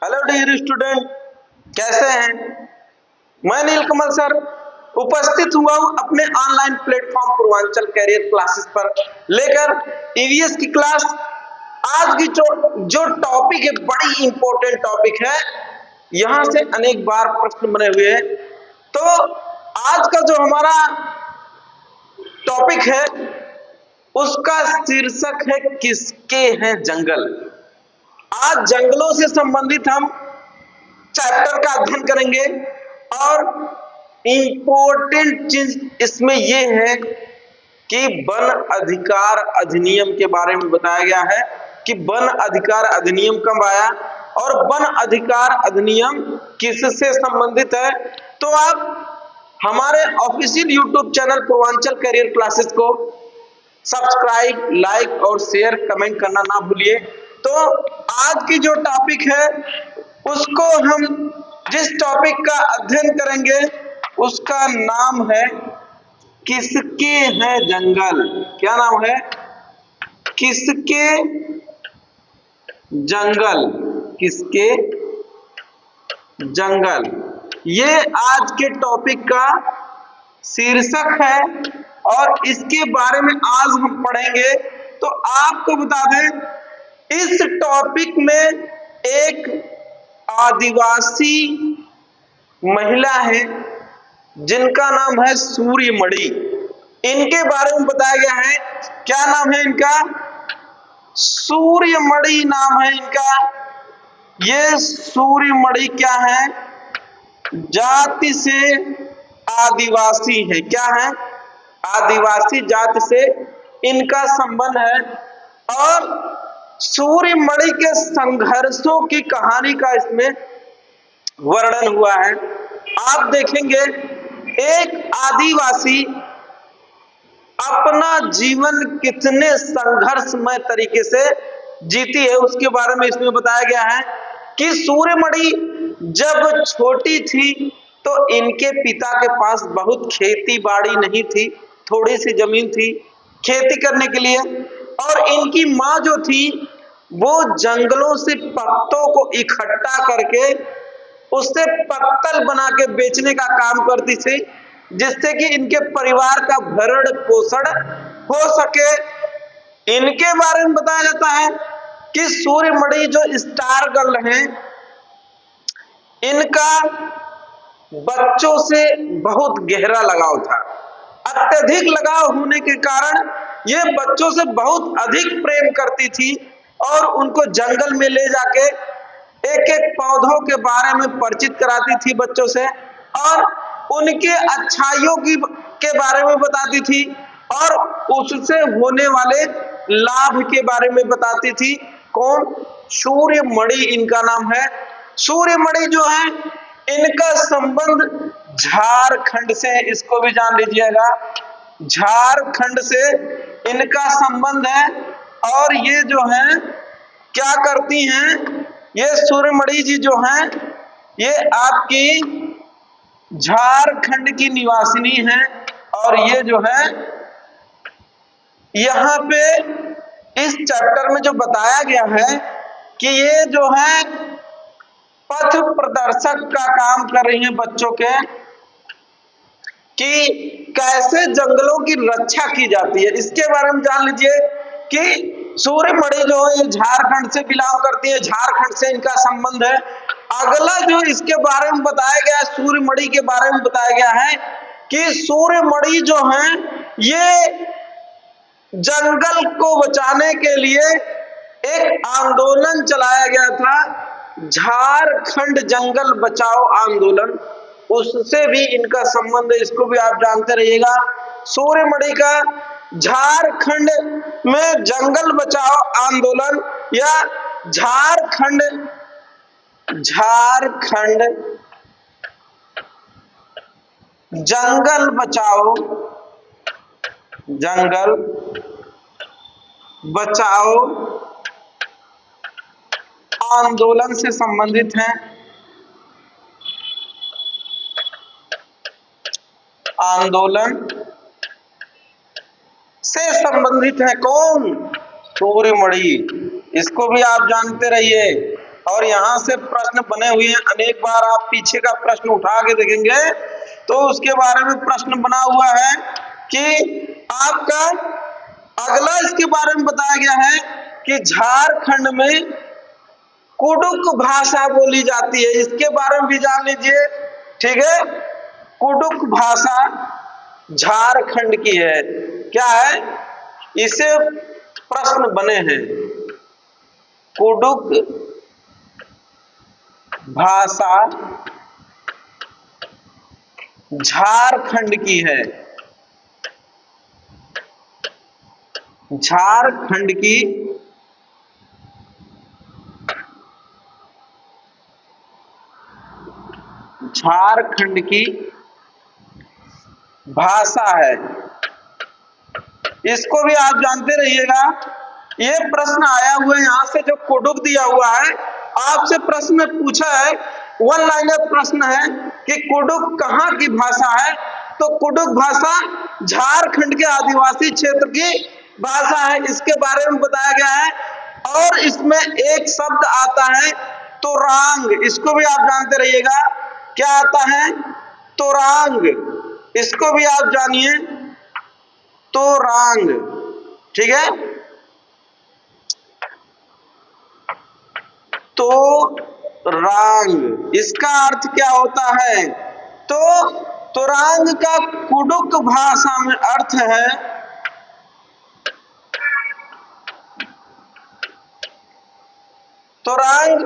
Hello dear student, कैसे हैं? मैं नीलकमल सर उपस्थित हुआ हूं अपने online platform Purvanchal career classes पर लेकर ईवीएस की क्लास। आज की जो टॉपिक है बड़ी इंपॉर्टेंट टॉपिक है, यहां से अनेक बार प्रश्न बने हुए हैं। तो आज का जो हमारा टॉपिक है उसका शीर्षक है किसके हैं जंगल। आज जंगलों से संबंधित हम चैप्टर का अध्ययन करेंगे और इंपॉर्टेंट चीज इसमें यह है कि वन अधिकार अधिनियम के बारे में बताया गया है कि वन अधिकार अधिनियम कब आया और वन अधिकार अधिनियम किससे संबंधित है। तो आप हमारे official YouTube channel Purvanchal career classes को सब्सक्राइब, लाइक और शेयर, कमेंट करना ना भूलिए। तो आज की जो टॉपिक है उसको हम जिस टॉपिक का अध्ययन करेंगे उसका नाम है किसके हैं जंगल। क्या नाम है? किसके जंगल। किसके जंगल, ये आज के टॉपिक का शीर्षक है और इसके बारे में आज हम पढ़ेंगे। तो आपको बता दें, इस टॉपिक में एक आदिवासी महिला है जिनका नाम है सूर्यमणि। इनके बारे में बताया गया है। क्या नाम है इनका? सूर्यमणि नाम है इनका। ये सूर्यमणि क्या है? जाति से आदिवासी है। क्या है? आदिवासी जाति से इनका संबंध है और सूर्यमणि के संघर्षों की कहानी का इसमें वर्णन हुआ है। आप देखेंगे एक आदिवासी अपना जीवन कितने संघर्षमय तरीके से जीती है उसके बारे में इसमें बताया गया है कि सूर्यमणि जब छोटी थी तो इनके पिता के पास बहुत खेती बाड़ी नहीं थी, थोड़ी सी जमीन थी खेती करने के लिए, और इनकी माँ जो थी वो जंगलों से पत्तों को इकट्ठा करके उससे पत्तल बना के बेचने का काम करती थी, जिससे कि इनके परिवार का भरण पोषण हो सके। इनके बारे में बताया जाता है कि सूर्यमणि जो स्टार गर्ल हैं, इनका बच्चों से बहुत गहरा लगाव था। अत्यधिक लगाव होने के कारण ये बच्चों से बहुत अधिक प्रेम करती थी और उनको जंगल में ले जाके एक एक पौधों के बारे में परिचित कराती थी बच्चों से और उनके अच्छाइयों के बारे में बताती थी और उससे होने वाले लाभ के बारे में बताती थी। कौन? सूर्यमणि इनका नाम है। सूर्यमणि जो है इनका संबंध झारखंड से है, इसको भी जान लीजिएगा। झारखंड से इनका संबंध है और ये जो है क्या करती हैं, ये सूर्यमणि जी जो हैं ये आपकी झारखंड की निवासिनी हैं और ये जो है यहाँ पे इस चैप्टर में जो बताया गया है कि ये जो है पथ प्रदर्शक का काम कर रही हैं बच्चों के, कि कैसे जंगलों की रक्षा की जाती है, इसके बारे में जान लीजिए। कि सूर्यमणि जो है ये झारखंड से बिलोंग करती है, झारखंड से इनका संबंध है। अगला जो इसके बारे में बताया गया है, सूर्यमणि के बारे में बताया गया है कि सूर्यमणि जो है ये जंगल को बचाने के लिए एक आंदोलन चलाया गया था, झारखंड जंगल बचाओ आंदोलन, उससे भी इनका संबंध है, इसको भी आप जानते रहिएगा। सूर्यमणि का झारखंड में जंगल बचाओ आंदोलन या झारखंड जंगल बचाओ आंदोलन से संबंधित हैं। आंदोलन से संबंधित है कौन? सूर्यमणि। इसको भी आप जानते रहिए। और यहाँ से प्रश्न बने हुए हैं अनेक बार। आप पीछे का प्रश्न उठा के देखेंगे तो उसके बारे में प्रश्न बना हुआ है कि आपका अगला इसके बारे में बताया गया है कि झारखंड में कुडुक भाषा बोली जाती है। इसके बारे में भी जान लीजिए, ठीक है। कुडुक भाषा झारखंड की है। क्या है? इसे प्रश्न बने हैं। कुडुक भाषा झारखंड की है। झारखंड की भाषा है। इसको भी आप जानते रहिएगा। ये प्रश्न आया हुआ है यहां से, जो कुडुक दिया हुआ है, आपसे प्रश्न में पूछा है, वन लाइनर प्रश्न है कि कुडुक कहाँ की भाषा है। तो कुडुक भाषा झारखंड के आदिवासी क्षेत्र की भाषा है, इसके बारे में बताया गया है। और इसमें एक शब्द आता है तोरांग, इसको भी आप जानते रहिएगा। क्या आता है? तोरांग। इसको भी आप जानिए, तोरांग, ठीक है। तो रांग, इसका अर्थ क्या होता है? तो तोरांग का कुडुक भाषा में अर्थ है तोरांग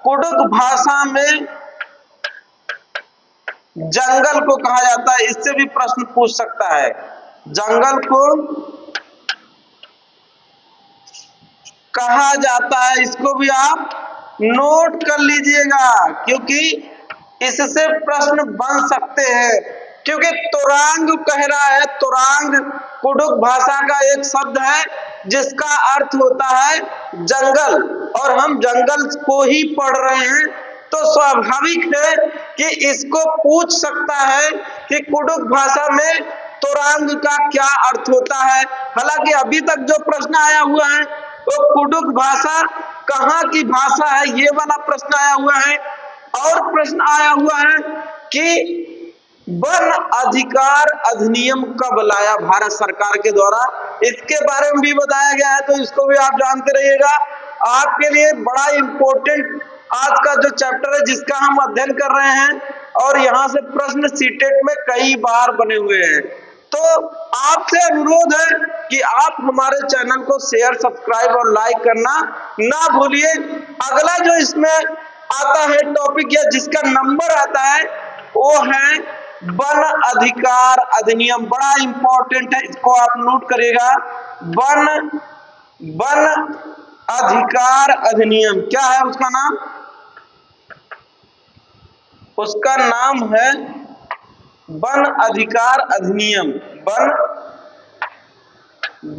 कुडुक भाषा में जंगल को कहा जाता है। इससे भी प्रश्न पूछ सकता है। जंगल को कहा जाता है, इसको भी आप नोट कर लीजिएगा, क्योंकि इससे प्रश्न बन सकते हैं। क्योंकि तोरांग कह रहा है, तोरांग कुडुक भाषा का एक शब्द है जिसका अर्थ होता है जंगल, और हम जंगल को ही पढ़ रहे हैं, तो स्वाभाविक है कि इसको पूछ सकता है कि कुडुक भाषा में तोरांग का क्या अर्थ होता है। हालांकि अभी तक जो प्रश्न आया हुआ है वो कुडुक भाषा कहाँ की भाषा है, ये वाला प्रश्न आया हुआ है। और प्रश्न आया हुआ है कि वन अधिकार अधिनियम कब लाया भारत सरकार के द्वारा, इसके बारे में भी बताया गया है। तो इसको भी आप जानते रहिएगा। आपके लिए बड़ा इंपॉर्टेंट आज का जो चैप्टर है जिसका हम अध्ययन कर रहे हैं, और यहाँ से प्रश्न सीटेट में कई बार बने हुए हैं। तो आपसे अनुरोध है कि आप हमारे चैनल को शेयर, सब्सक्राइब और लाइक करना ना भूलिए। अगला जो इसमें आता है टॉपिक या जिसका नंबर आता है वो है वन अधिकार अधिनियम। बड़ा इंपॉर्टेंट है, इसको आप नोट करिएगा। वन अधिकार अधिनियम क्या है उसका नाम? उसका नाम है वन अधिकार अधिनियम।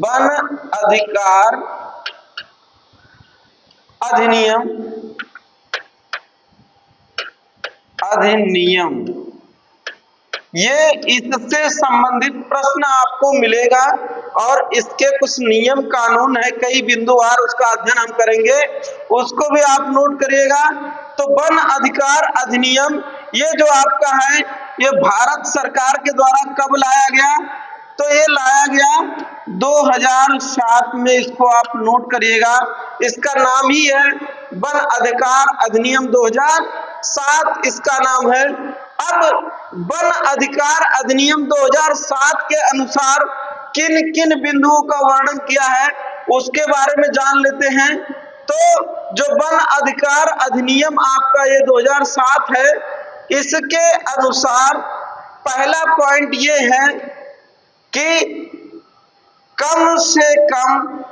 वन अधिकार अधिनियम ये इससे संबंधित प्रश्न आपको मिलेगा, और इसके कुछ नियम कानून है, कई बिंदुवार उसका अध्ययन हम करेंगे, उसको भी आप नोट करिएगा। तो वन अधिकार अधिनियम ये जो आपका है, ये भारत सरकार के द्वारा कब लाया गया? तो ये लाया गया 2007 में। इसको आप नोट करिएगा। इसका नाम ही है वन अधिकार अधिनियम 2007, इसका नाम है। अब वन अधिकार अधिनियम 2007 के अनुसार किन किन बिंदुओं का वर्णन किया है उसके बारे में जान लेते हैं। तो जो वन अधिकार अधिनियम आपका ये 2007 है, इसके अनुसार पहला पॉइंट ये है कि कम से कम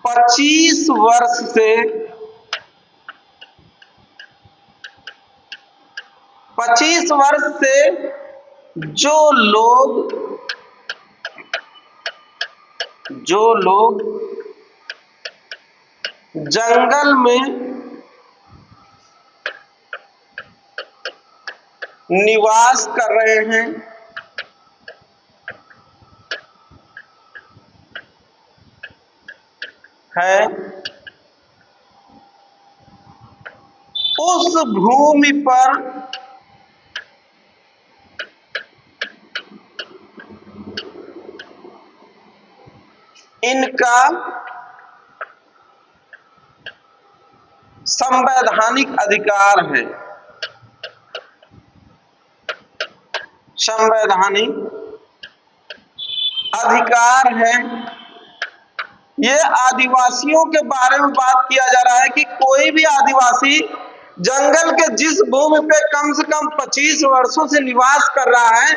25 वर्ष से 25 वर्ष से जो लोग जंगल में निवास कर रहे हैं, है उस भूमि पर इनका संवैधानिक अधिकार है। संवैधानिक अधिकार है। ये आदिवासियों के बारे में बात किया जा रहा है कि कोई भी आदिवासी जंगल के जिस भूमि पे कम से कम 25 वर्षों से निवास कर रहा है,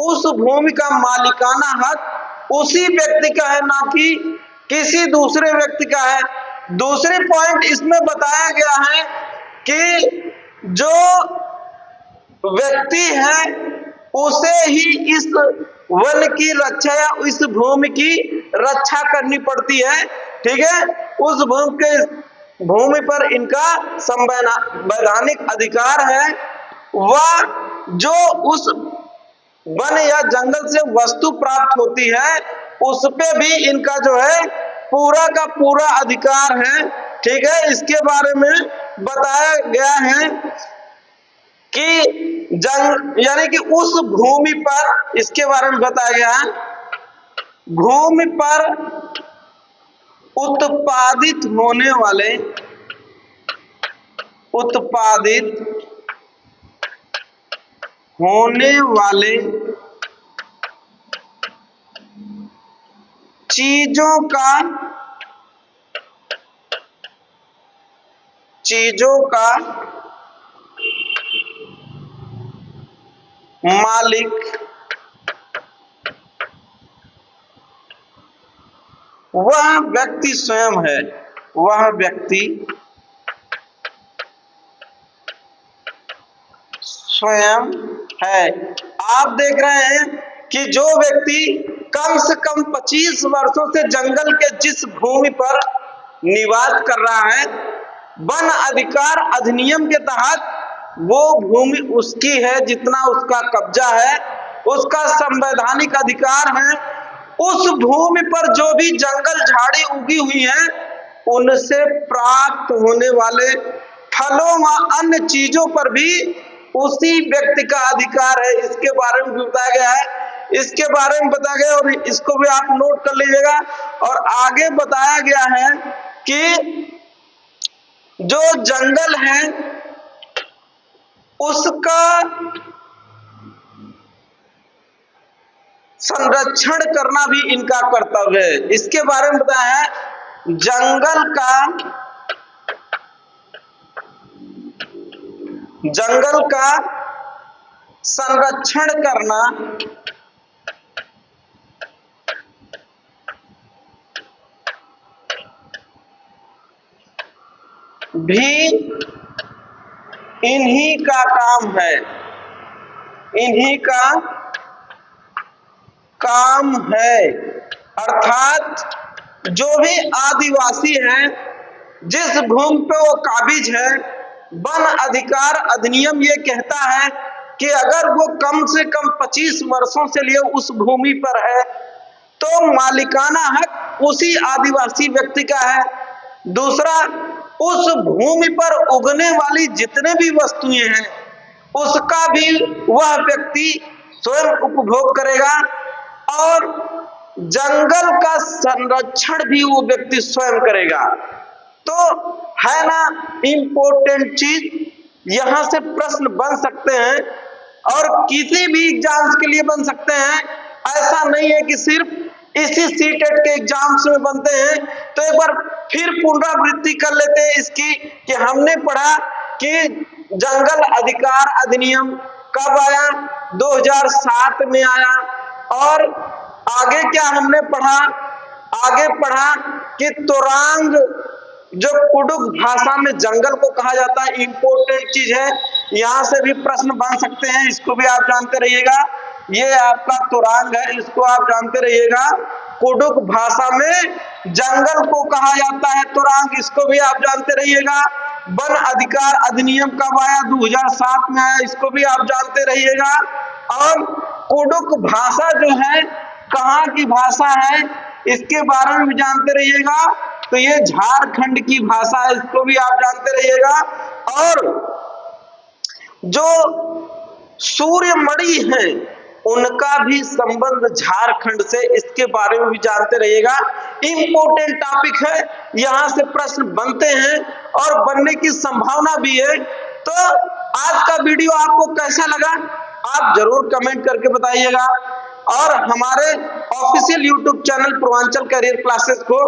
उस भूमि का मालिकाना हक उसी व्यक्ति का है, ना कि किसी दूसरे व्यक्ति का है। दूसरी पॉइंट इसमें बताया गया है कि जो व्यक्ति है उसे ही इस वन की रक्षा या इस भूमि की रक्षा करनी पड़ती है। ठीक है, उस भूमि पर इनका संवैधानिक अधिकार है। वह जो उस वन या जंगल से वस्तु प्राप्त होती है उस पे भी इनका जो है पूरा का पूरा अधिकार है। ठीक है, इसके बारे में बताया गया है कि यानी कि उस भूमि पर, इसके बारे में बताया गया है, भूमि पर उत्पादित होने वाले चीजों का मालिक वह व्यक्ति स्वयं है। वह व्यक्ति स्वयं है। आप देख रहे हैं कि जो व्यक्ति कम से कम 25 वर्षों से जंगल के जिस भूमि पर निवास कर रहा है, वन अधिकार अधिनियम के तहत वो भूमि उसकी है, जितना उसका कब्जा है, उसका संवैधानिक अधिकार है। उस भूमि पर जो भी जंगल झाड़ी उगी हुई है उनसे प्राप्त होने वाले फलों व अन्य चीजों पर भी उसी व्यक्ति का अधिकार है। इसके बारे में बताया गया है। इसके बारे में बताया गया और इसको भी आप नोट कर लीजिएगा। और आगे बताया गया है कि जो जंगल है उसका संरक्षण करना भी इनका कर्तव्य है। इसके बारे में बताया है जंगल का संरक्षण करना भी इन्हीं का काम है। इन्हीं का काम है। अर्थात जो भी आदिवासी हैं, जिस भूमि पे वो काबिज है, वन अधिकार अधिनियम ये कहता है कि अगर वो कम से कम 25 वर्षों से लिए उस भूमि पर है तो मालिकाना हक उसी आदिवासी व्यक्ति का है। दूसरा, उस भूमि पर उगने वाली जितने भी वस्तुएं हैं उसका भी वह व्यक्ति स्वयं उपभोग करेगा और जंगल का संरक्षण भी वो व्यक्ति स्वयं करेगा। तो है ना इंपॉर्टेंट चीज। यहां से प्रश्न बन सकते हैं और किसी भी एग्जाम्स के लिए बन सकते हैं। ऐसा नहीं है कि सिर्फ इसी सीटेट के एग्जाम्स में बनते हैं। तो एक बार फिर पुनरावृत्ति कर लेते हैं इसकी कि हमने पढ़ा कि जंगल अधिकार अधिनियम कब आया, 2007 में आया। और आगे क्या हमने पढ़ा, आगे पढ़ा कि तोरांग जो कुडुख भाषा में जंगल को कहा जाता है, इंपॉर्टेंट चीज है। यहां से भी प्रश्न बन सकते हैं, इसको भी आप जानते रहिएगा। ये आपका तोरांग है, इसको आप जानते रहिएगा। कुडुख भाषा में जंगल को कहा जाता है तोरांग, इसको भी आप जानते रहिएगा। वन अधिकार अधिनियम कब आया, 2007 में आया, इसको भी आप जानते रहिएगा। और कुडुख भाषा जो है कहाँ की भाषा है इसके बारे में भी जानते रहिएगा। तो ये झारखंड की भाषा है, इसको भी आप जानते रहिएगा। और जो सूर्यमणि हैं उनका भी संबंध झारखंड से, इसके बारे में भी जानते रहिएगा। इंपॉर्टेंट टॉपिक है, यहां से प्रश्न बनते हैं और बनने की संभावना भी है। तो आज का वीडियो आपको कैसा लगा आप जरूर कमेंट करके बताइएगा और हमारे official YouTube channel Purvanchal career classes को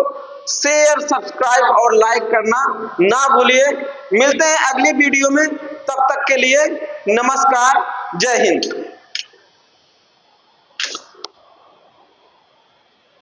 शेयर, सब्सक्राइब और लाइक करना ना भूलिए। मिलते हैं अगली वीडियो में, तब तक के लिए नमस्कार, जय हिंद।